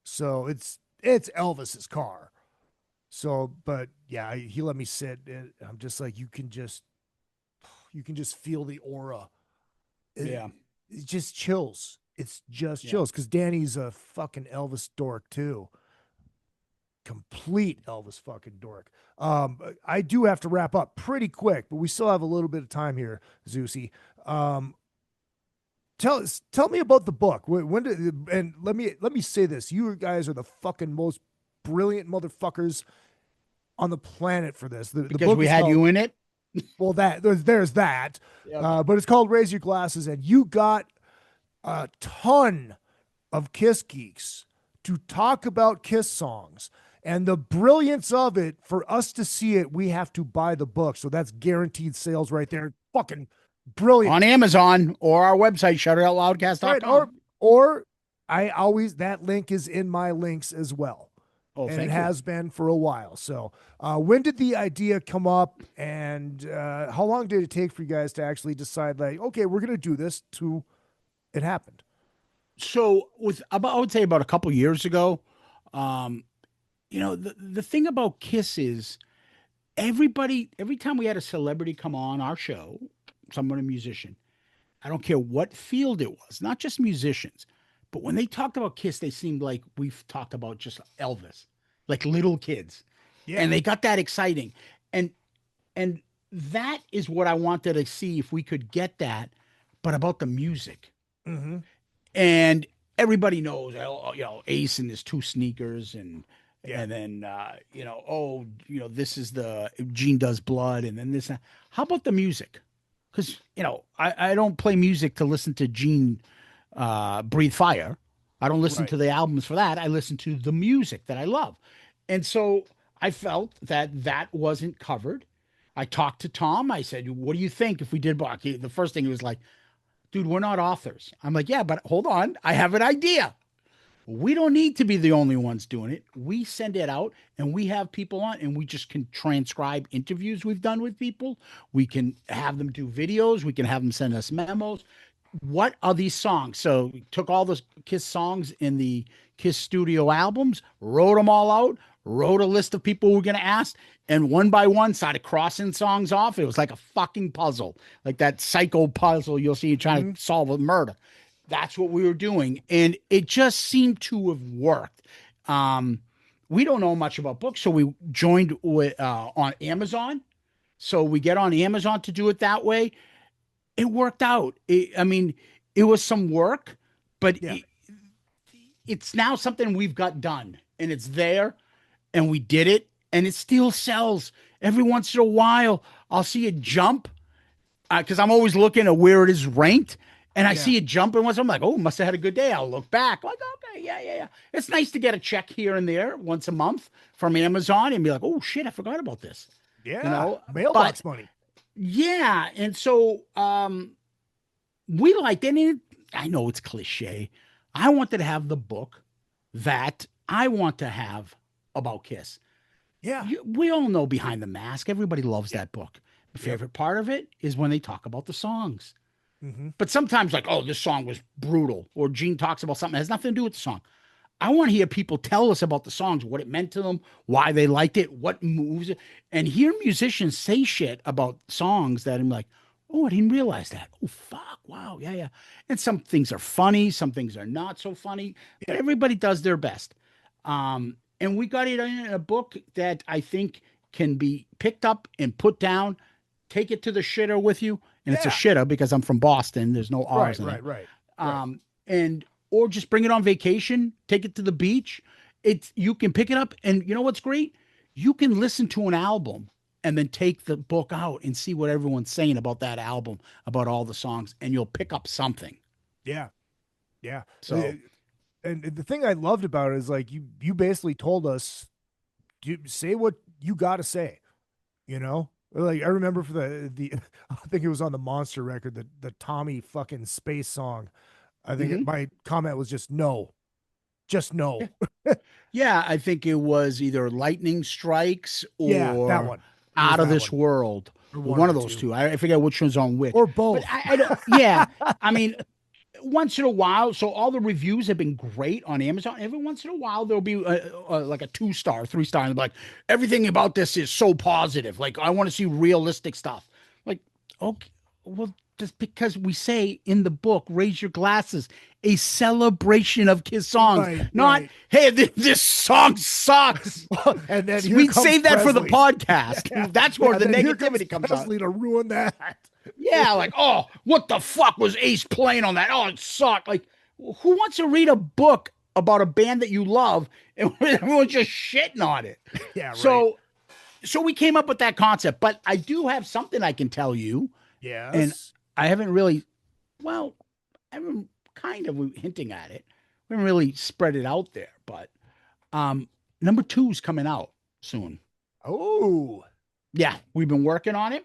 So it's Elvis's car. So, but yeah, he let me sit. And I'm just like, you can just feel the aura. It just chills. It's just chills because Danny's a fucking Elvis dork too. Complete Elvis fucking dork. I do have to wrap up pretty quick, but we still have a little bit of time here, Zeusy. Tell me about the book. And let me say this: you guys are the fucking most brilliant motherfuckers on the planet for this. Because the book we had you in it. Well, there's that. Okay. But it's called Raise Your Glasses, and you got a ton of Kiss geeks to talk about Kiss songs. And the brilliance of it, for us to see it, we have to buy the book. So that's guaranteed sales right there. Fucking brilliant. On Amazon or our website, shutteroutloudcast.com. Right, or that link is in my links as well. Oh, and it has been for a while. So when did the idea come up, and how long did it take for you guys to actually decide, like, okay, we're going to do this to it happened? So I would say about a couple years ago, the thing about Kiss is every time we had a celebrity come on our show, someone, a musician, I don't care what field it was, not just musicians, but when they talked about Kiss, they seemed like we've talked about just Elvis, like little kids. Yeah. And they got that exciting. And that is what I wanted to see if we could get that, but about the music. Mm-hmm. And everybody knows, Ace and his two sneakers and then, this is the Gene Does Blood and then this. How about the music? Because, I don't play music to listen to Gene Breathe Fire. I don't listen to the albums for that. I listen to the music that I love. And so I felt that wasn't covered. I talked to Tom. I said, what do you think if we did Bach? The first thing he was like, dude, we're not authors. I'm like, yeah, but hold on. I have an idea. We don't need to be the only ones doing it. We send it out and we have people on and we just can transcribe interviews we've done with people. We can have them do videos. We can have them send us memos. What are these songs? So we took all the Kiss songs in the Kiss studio albums, wrote them all out, wrote a list of people we were going to ask, and one by one started crossing songs off. It was like a fucking puzzle, like that psycho puzzle you'll see you trying to solve a murder. That's what we were doing. And it just seemed to have worked. We don't know much about books, so we joined with on Amazon. So we get on Amazon to do it that way. It worked out. It was some work, but it's now something we've got done, and it's there, and we did it, and it still sells. Every once in a while, I'll see it jump because I'm always looking at where it is ranked, and I see it jump, and once I'm like, oh, must have had a good day. I'll look back, like, okay, yeah. It's nice to get a check here and there once a month from Amazon and be like, oh shit, I forgot about this. Yeah, mailbox money. Yeah, and so we liked it. And I know it's cliche. I wanted to have the book that I want to have about Kiss. Yeah. We all know Behind the Mask. Everybody loves that book. The favorite part of it is when they talk about the songs. Mm-hmm. But sometimes like, oh, this song was brutal. Or Gene talks about something that has nothing to do with the song. I want to hear people tell us about the songs, what it meant to them, why they liked it, what moves it, and hear musicians say shit about songs that I'm like, oh, I didn't realize that. Oh, fuck. Wow. Yeah, yeah. And some things are funny, some things are not so funny, but everybody does their best. And we got it in a book that I think can be picked up and put down, take it to the shitter with you. And it's a shitter because I'm from Boston. There's no R's in it. Right. And or just bring it on vacation, take it to the beach. You can pick it up, and you know what's great? You can listen to an album and then take the book out and see what everyone's saying about that album, about all the songs, and you'll pick up something. Yeah. So, and the thing I loved about it is like you basically told us, say what you got to say, you know. Like I remember for the I think it was on the Monster record, the Tommy fucking Space song. I think my comment was just no. Yeah, I think it was either Lightning Strikes or that one. Out of This World. Or one of those two. I forget which one's on which. Or both. But I don't, yeah. I mean, once in a while, so all the reviews have been great on Amazon. Every once in a while, there'll be like a 2-star, 3-star, and they'll be like, everything about this is so positive. Like, I want to see realistic stuff. Like, okay, well, just because we say in the book, raise your glasses, a celebration of Kiss songs, not, hey, this song sucks. And then we'd save that for the podcast. Yeah. That's where the negativity comes out. To ruin that. Yeah, like, oh, what the fuck was Ace playing on that? Oh, it sucked. Like, who wants to read a book about a band that you love and everyone's just shitting on it? Yeah, right. So we came up with that concept, but I do have something I can tell you. Yes. And I haven't really, well, I'm kind of hinting at it. We haven't really spread it out there, but number 2 is coming out soon. Oh. Yeah, we've been working on it.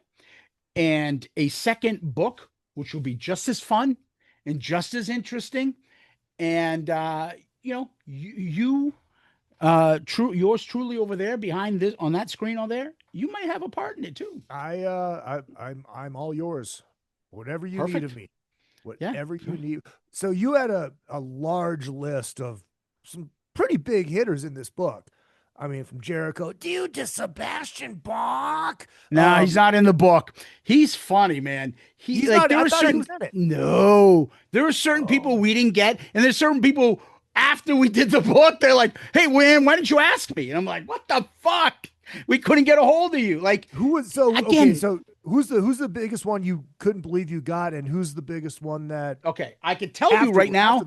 And a second book, which will be just as fun and just as interesting. And, yours truly over there behind this, on that screen over there, you might have a part in it too. I'm all yours. Whatever you need of me. Whatever you need. So you had a large list of some pretty big hitters in this book. I mean, from Jericho, dude, to Sebastian Bach. No, he's not in the book. He's funny, man. He's like, not, I thought he was in it. No, there are certain people we didn't get, and there's certain people after we did the book, they're like, hey, Wham, why didn't you ask me? And I'm like, what the fuck? We couldn't get a hold of you. Like, who was so again? Okay, so who's the biggest one you couldn't believe you got, and who's the biggest one that? Okay, I can tell you right now,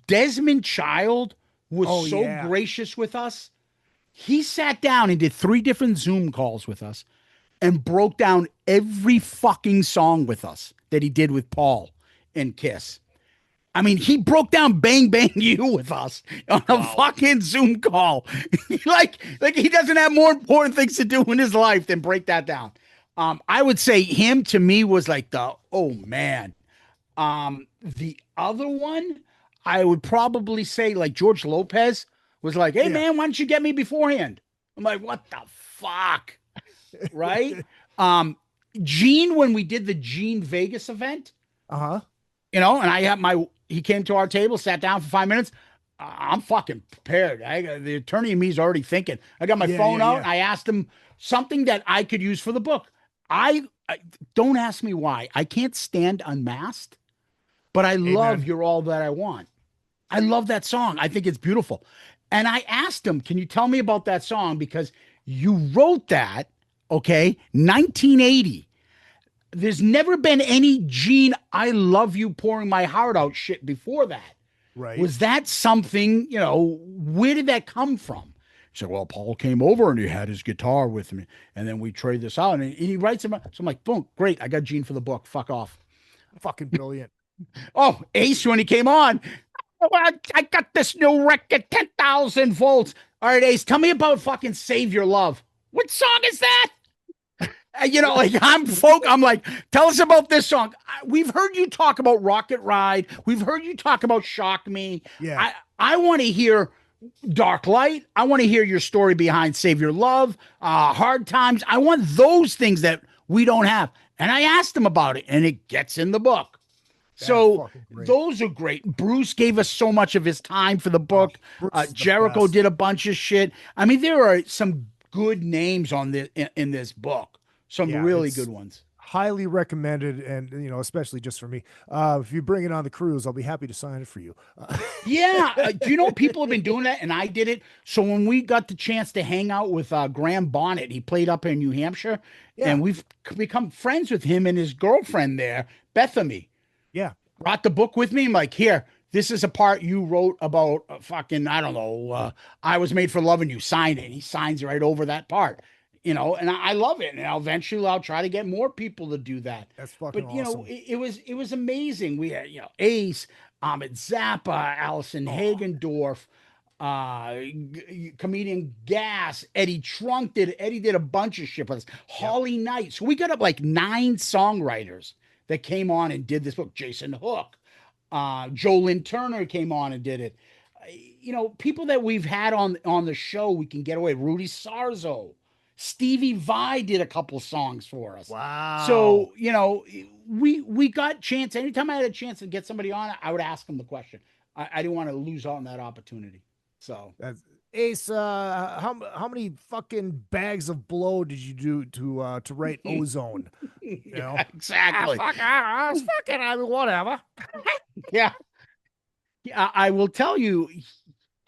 Desmond Child was gracious with us. He sat down and did 3 different Zoom calls with us and broke down every fucking song with us that he did with Paul and Kiss. I mean, he broke down Bang Bang You with us on a fucking Zoom call. like he doesn't have more important things to do in his life than break that down. I would say him to me was like oh man. The other one, I would probably say like George Lopez was like, hey man, why don't you get me beforehand? I'm like, what the fuck? Right? Gene, when we did the Gene Vegas event, and I had he came to our table, sat down for 5 minutes. I'm fucking prepared. The attorney in me is already thinking. I got my phone out. I asked him something that I could use for the book. I don't ask me why. I can't stand Unmasked, but I love You're All That I Want. I love that song. I think it's beautiful. And I asked him, can you tell me about that song? Because you wrote that, 1980. There's never been any Gene, I love you pouring my heart out shit before that. Right. Was that something, where did that come from? He said, well, Paul came over and he had his guitar with me. And then we trade this out. And he writes about, so I'm like, boom, great. I got Gene for the book. Fuck off. Fucking brilliant. Oh, Ace, when he came on, I got this new record, 10,000 volts. All right, Ace, tell me about fucking Save Your Love. What song is that? I'm like, tell us about this song. We've heard you talk about Rocket Ride. We've heard you talk about Shock Me. Yeah. I want to hear Dark Light. I want to hear your story behind Save Your Love, Hard Times. I want those things that we don't have. And I asked him about it, and it gets in the book. So fucking great. those are great. Bruce gave us so much of his time for the book. Bruce is the Jericho best. did a bunch of shit. I mean, there are some good names on this in this book. Some Yeah, really it's good ones. highly recommended, and especially just for me. If you bring it on the cruise, I'll be happy to sign it for you. Yeah. Do you know people have been doing that? And I did it. So when we got the chance to hang out with Graham Bonnet, he played up in New Hampshire, Yeah. and we've become friends with him and his girlfriend there, Bethany. Yeah, Brought the book with me. I'm like, here, this is a part you wrote about fucking, I don't know, I was made for loving you. Sign it. And he signs right over that part, and I love it. And eventually I'll try to get more people to do that. that's fucking But awesome. it was amazing. We had, Ace, Ahmed Zappa, Allison Hagendorf, comedian Gas, Eddie Eddie did a bunch of shit with us. Holly Knight. So we got up like 9 songwriters that came on and did this book. Jason Hook, Jolyn Turner came on and did it. People that we've had on the show, we can get away. Rudy Sarzo, Stevie Vai did a couple songs for us. Wow. So we got chance. Anytime I had a chance to get somebody on, I would ask them the question. I didn't want to lose out on that opportunity. So That's, Ace, how many fucking bags of blow did you do to write Ozone? Exactly. I mean, whatever. Yeah. I will tell you,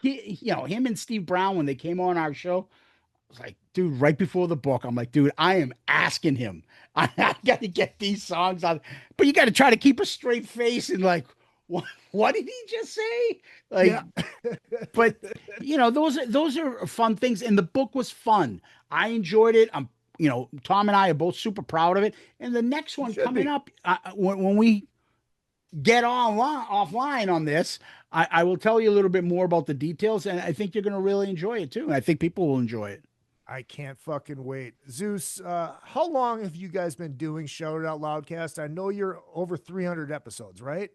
him and Steve Brown, when they came on our show, I was like, dude, right before the book, I'm like, dude, I am asking him. I got to get these songs on, but you got to try to keep a straight face and like, what did he just say? Like, Yeah. but those are fun things. And the book was fun. I enjoyed it. Tom and I are both super proud of it. And the next one coming up, when we get offline on this, I will tell you a little bit more about the details, and I think you're going to really enjoy it too. And I think people will enjoy it. I can't fucking wait. Zeus, how long have you guys been doing Shout It Out Loudcast? I know you're over 300 episodes, right?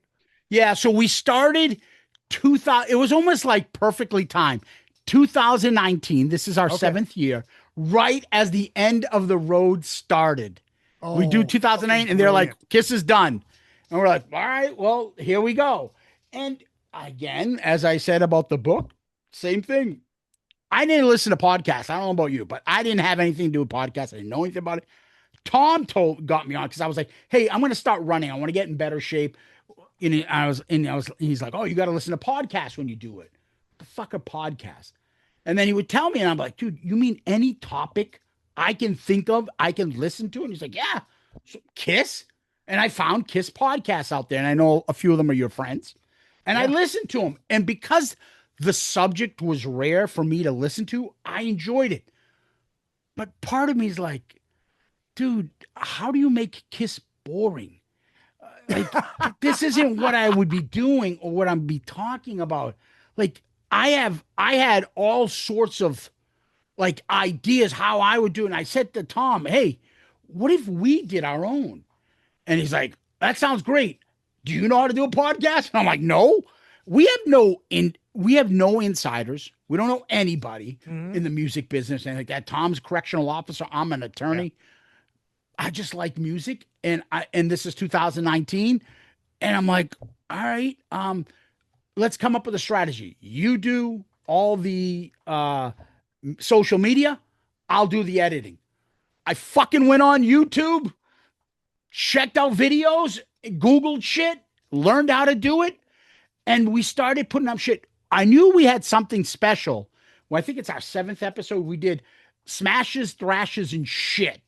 Yeah, so we started 2000. It was almost like perfectly timed. 2019. This is our 7th year, right as the end of the road started. We do 2008, and they're like, "Kiss is done," and we're like, "All right, well, here we go." And again, as I said about the book, same thing. I didn't listen to podcasts. I don't know about you, but I didn't have anything to do with podcasts. I didn't know anything about it. Tom got me on because I was like, "Hey, I'm going to start running. I want to get in better shape." And he's like, "Oh, you got to listen to podcasts when you do it." What the fuck a podcast? And then he would tell me, and I'm like, "Dude, you mean any topic I can think of, I can listen to?" And he's like, "Yeah, so Kiss." And I found Kiss podcasts out there, and I know a few of them are your friends. And I listened to them. And because the subject was rare for me to listen to, I enjoyed it. But part of me is like, dude, how do you make Kiss boring? Like, this isn't what I would be doing or what I'm be talking about. Like, I had all sorts of like ideas how I would do it. And I said to Tom, "Hey, what if we did our own?" And he's like, "That sounds great. Do you know how to do a podcast?" And I'm like, "No, we have no insiders. We don't know anybody in the music business and like that. Tom's a correctional officer. I'm an attorney. I just like music, and this is 2019, and I'm like, all right, let's come up with a strategy. You do all the social media, I'll do the editing." I fucking went on YouTube, checked out videos, Googled shit, learned how to do it, and we started putting up shit. I knew we had something special. Well, I think it's our 7th episode. We did smashes, thrashes, and shit.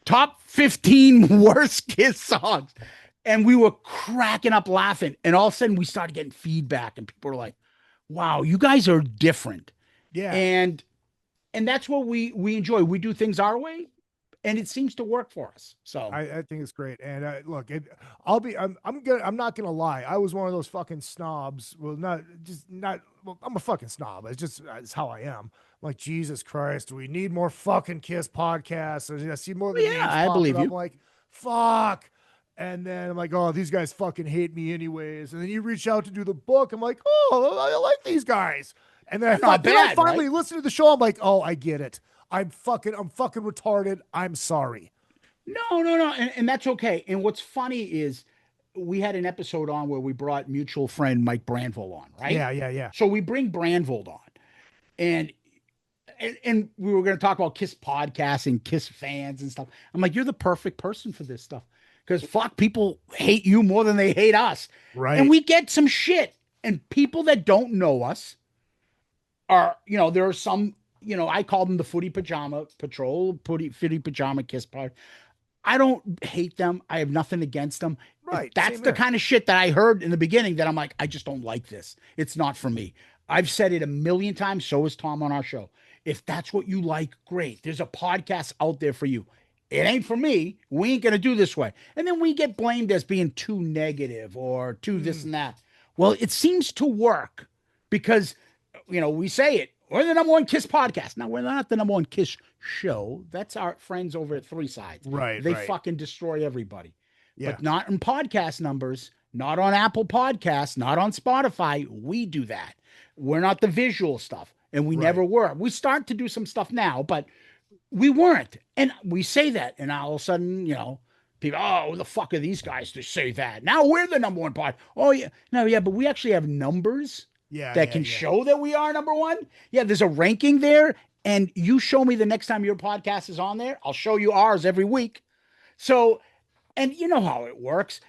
Top 15 worst Kiss songs. And we were cracking up laughing. And all of a sudden we started getting feedback and people were like, "Wow, you guys are different." Yeah. And that's what we enjoy. We do things our way and it seems to work for us. So I think it's great. And look, I'm not gonna lie. I was one of those fucking snobs. Well, I'm a fucking snob. It's how I am. I'm like, Jesus Christ, we need more fucking Kiss podcasts. And I see more than I believe you. I'm like, fuck. And then I'm like, oh, these guys fucking hate me anyways. And then you reach out to do the book. I'm like, oh, I like these guys. And then I finally listen to the show. I'm like, oh, I get it. I'm fucking retarded. I'm sorry. No. And that's okay. And what's funny is we had an episode on where we brought mutual friend Mike Brandvold on, right? Yeah. So we bring Brandvold on, and we were going to talk about Kiss podcasts and Kiss fans and stuff. I'm like, you're the perfect person for this stuff, because fuck, people hate you more than they hate us, Right. And we get some shit, and people that don't know us are, there are some, I call them the Footy Pajama Patrol, Footy Pajama Kiss part. I don't hate them. I have nothing against them. Right. That's Same the here. kind of shit that I heard in the beginning that I'm like, I just don't like this. It's not for me. I've said it a million times. So is Tom on our show. If that's what you like, great. There's a podcast out there for you. It ain't for me. We ain't going to do this way. And then we get blamed as being too negative or too this and that. Well, it seems to work because, we say it. We're the number one Kiss podcast. Now, we're not the number one Kiss show. That's our friends over at Three Sides. Right. They fucking destroy everybody. Yeah. But not in podcast numbers, not on Apple Podcasts, not on Spotify. We do that. We're not the visual stuff, and we never were. We start to do some stuff now, but we weren't. And we say that, and all of a sudden, people, who the fuck are these guys to say that? Now we're the number one pod. Oh, yeah. No, yeah, but we actually have numbers that can show that we are number one. Yeah, there's a ranking there, and you show me the next time your podcast is on there, I'll show you ours every week. So, and you know how it works.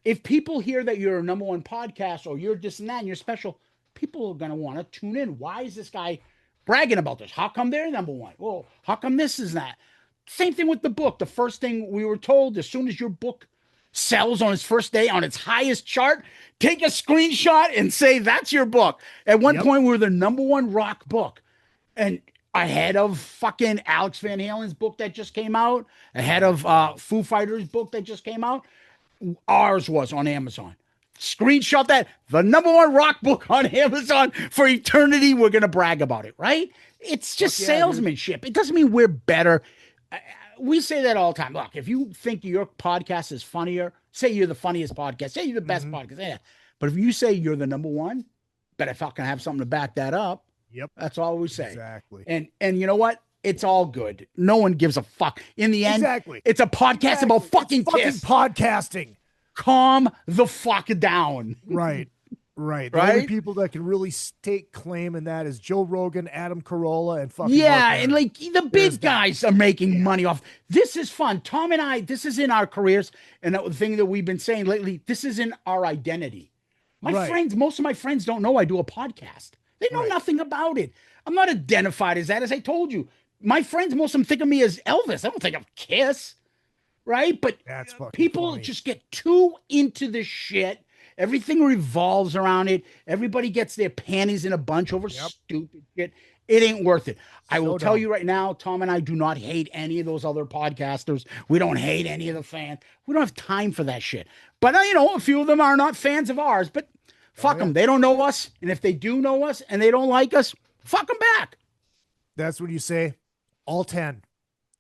If people hear that you're a number one podcast or you're this and that and you're special, people are going to want to tune in. Why is this guy bragging about this? How come they're number one? Well, how come this is that? Same thing with the book. The first thing we were told, as soon as your book sells on its first day on its highest chart, take a screenshot and say that's your book. At one point, we were the number one rock book, and ahead of fucking Alex Van Halen's book that just came out, ahead of Foo Fighters' book that just came out. Ours was on Amazon. Screenshot that. The number one rock book on Amazon for eternity. We're going to brag about it, right? It's just salesmanship. It doesn't mean we're better. We say that all the time. Look, if you think your podcast is funnier, say you're the funniest podcast, say you're the best podcast. Yeah. But if you say you're the number one, better fucking have something to back that up. Yep. That's all we say. Exactly. And you know what? It's all good. No one gives a fuck. In the end, it's a podcast about fucking Kiss. Podcasting. Calm the fuck down. Right. The only people that can really stake claim in that is Joe Rogan, Adam Carolla, and fucking Mark and like the big guys are making money off. This is fun. Tom and I, this is in our careers, and the thing that we've been saying lately, this is in our identity. My friends, most of my friends don't know I do a podcast. They know nothing about it. I'm not identified as that, as I told you. My friends, most of them think of me as Elvis. I don't think of Kiss, right? But people just get too into this shit. Everything revolves around it. Everybody gets their panties in a bunch over stupid shit. It ain't worth it. I will tell you right now, Tom and I do not hate any of those other podcasters. We don't hate any of the fans. We don't have time for that shit. But, a few of them are not fans of ours, but fuck them. They don't know us. And if they do know us and they don't like us, fuck them back. That's what you say. All 10.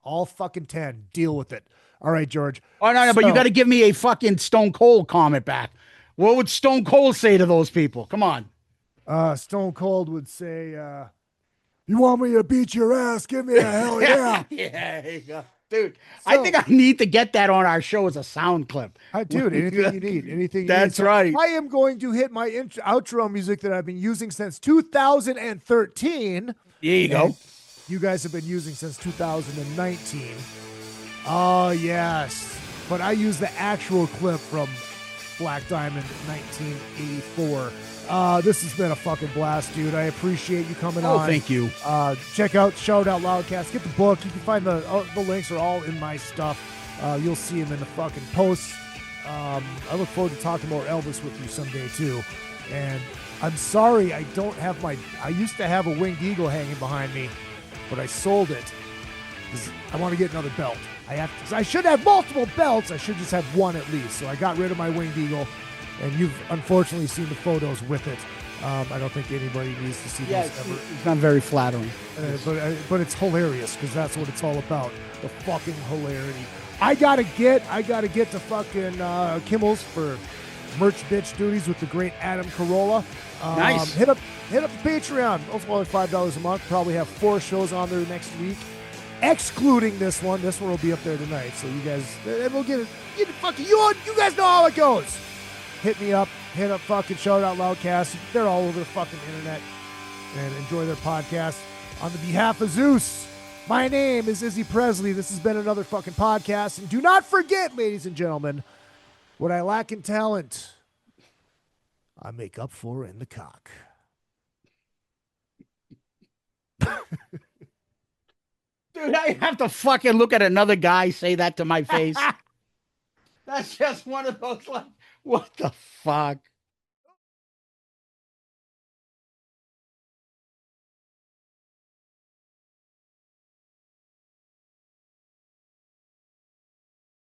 All fucking 10. Deal with it. All right, George. Oh, no, but you got to give me a fucking Stone Cold comment back. What would Stone Cold say to those people? Come on. Stone Cold would say, you want me to beat your ass? Give me a hell yeah. Yeah, there you go. Dude, I think I need to get that on our show as a sound clip. Dude, anything you need. Anything That's you need. right. I am going to hit my outro music that I've been using since 2013. There you go. You guys have been using since 2019. Oh, yes. But I use the actual clip from Black Diamond 1984. This has been a fucking blast, dude. I appreciate you coming on. Oh, thank you. Check out Shout Out Loudcast. Get the book. You can find the links are all in my stuff. You'll see them in the fucking posts. I look forward to talking more Elvis with you someday too. And I'm sorry I don't have I used to have a winged eagle hanging behind me, but I sold it because I want to get another belt. I should have multiple belts. I should just have one at least. So I got rid of my winged eagle, and you've unfortunately seen the photos with it. I don't think anybody needs to see this ever. It's not very flattering. But it's hilarious because that's what it's all about. The fucking hilarity. I gotta get to fucking Kimmel's for merch bitch duties with the great Adam Carolla. Nice. Hit up the Patreon. It's only $5 a month. Probably have 4 shows on there next week, excluding this one. This one will be up there tonight. So you guys, we'll get it. Fucking you guys know how it goes. hit me up. Hit up fucking Shout Out Loudcast. They're all over the fucking internet. And enjoy their podcast. On the behalf of Zeus, my name is Izzy Presley. This has been another fucking podcast. And do not forget, ladies and gentlemen, what I lack in talent, I make up for in the cock. Dude, I have to fucking look at another guy say that to my face. That's just one of those, like, what the fuck?